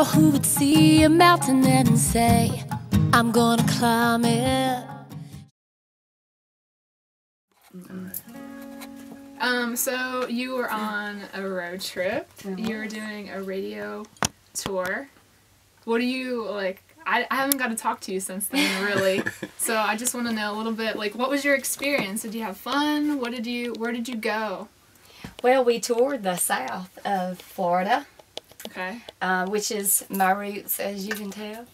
girl who would see a mountain and say, I'm gonna climb it. So you were on a road trip. You were doing a radio tour. What do you, like, I haven't got to talk to you since then, really. So I just want to know a little bit, like, what was your experience? Did you have fun? Where did you go? Well, we toured the south of Florida. Okay. Which is my roots, as you can tell.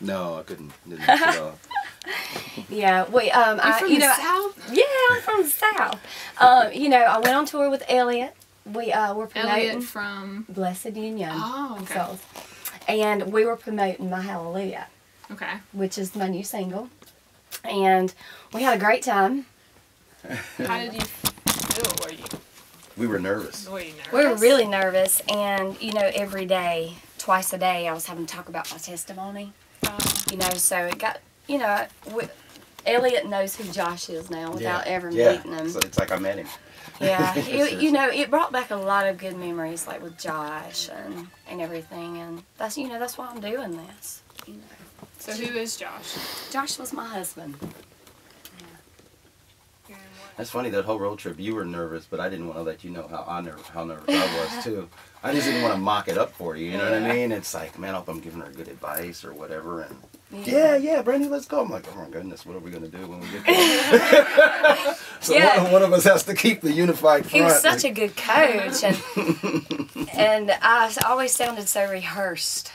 No, I didn't at all. Yeah, we You're from the South? Yeah, I'm from the South. I went on tour with Eliot. We were promoting Eliot from Blessed Union. Oh, okay. South. And we were promoting My Hallelujah. Okay. Which is my new single. And we had a great time. How did you feel? We were nervous. Were you nervous? We were really nervous, and every day, twice a day, I was having to talk about my testimony. So it got, Eliot knows who Josh is now without ever meeting him. So it's like I met him. Yeah, it brought back a lot of good memories, like with Josh and everything, and that's that's why I'm doing this. So who is Josh? Josh was my husband. That's funny, that whole road trip, you were nervous, but I didn't want to let you know how nervous I was, too. I just didn't want to mock it up for you, you know what I mean? It's like, man, I hope I'm giving her good advice or whatever, and yeah, Brandy, let's go. I'm like, oh my goodness, what are we going to do when we get there? So one of us has to keep the unified front. He was such a good coach, and I always sounded so rehearsed.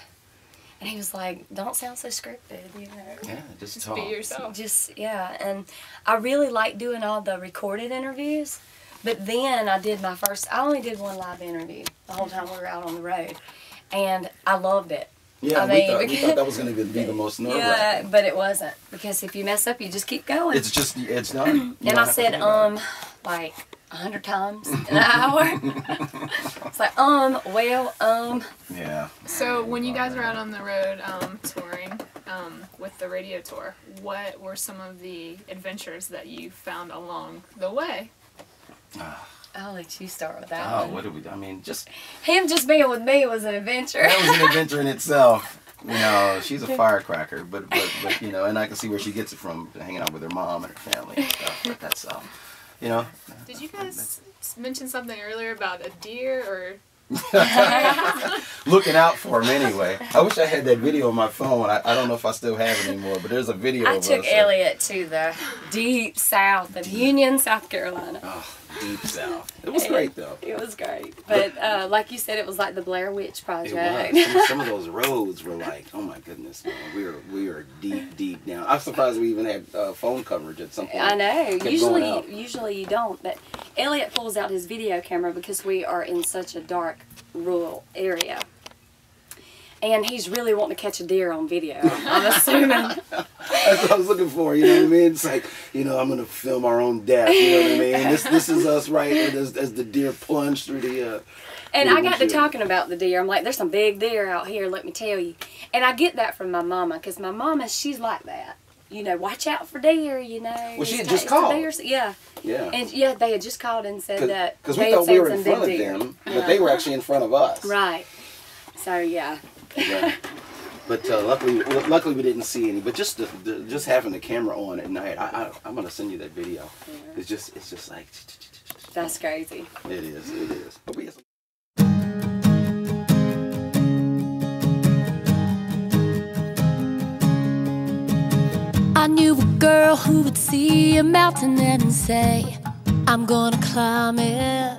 And he was like, don't sound so scripted, Yeah, just Just talk. be yourself. And I really like doing all the recorded interviews. But then I only did one live interview the whole time we were out on the road. And I loved it. Yeah, we thought that was going to be the most nerve-wracking. Yeah, but it wasn't. Because if you mess up, you just keep going. It's not. And I said, like 100 times an hour. It's like, Yeah. So when you guys were out on the road touring with the radio tour, what were some of the adventures that you found along the way? I'll let you start with that one. What did we do? I mean, just... Him just being with me was an adventure. That was an adventure in itself. She's a firecracker, but and I can see where she gets it from, hanging out with her mom and her family and stuff. But that's, Did you guys mention something earlier about a deer or... Looking out for him anyway. I wish I had that video on my phone. I don't know if I still have it anymore, but there's a video of us. I took Eliot to the deep south of Union, South Carolina. Oh, deep south. It was great, though. It was great. But like you said, it was like the Blair Witch Project. It was. Some of those roads were like, oh my goodness, man. We were deep down. I'm surprised we even had phone coverage at some point. I know. Usually you don't. But Eliot pulls out his video camera because we are in such a dark, rural area. And he's really wanting to catch a deer on video, I'm assuming. That's what I was looking for, you know what I mean? It's like, I'm going to film our own death, you know what I mean? This is us right as the deer plunge through the... And I got to talking about the deer. I'm like, there's some big deer out here, let me tell you. And I get that from my mama, because my mama, she's like that. Watch out for deer, Well, she had just called. Yeah. Yeah. And they had just called and said that because we thought we were in front of them, but they were actually in front of us. Right. So, yeah. Yeah. But luckily we didn't see any. But just having the camera on at night, I'm gonna send you that video. Yeah. It's just like. That's crazy. It is. But we have some. I knew a girl who would see a mountain and say, I'm gonna climb it.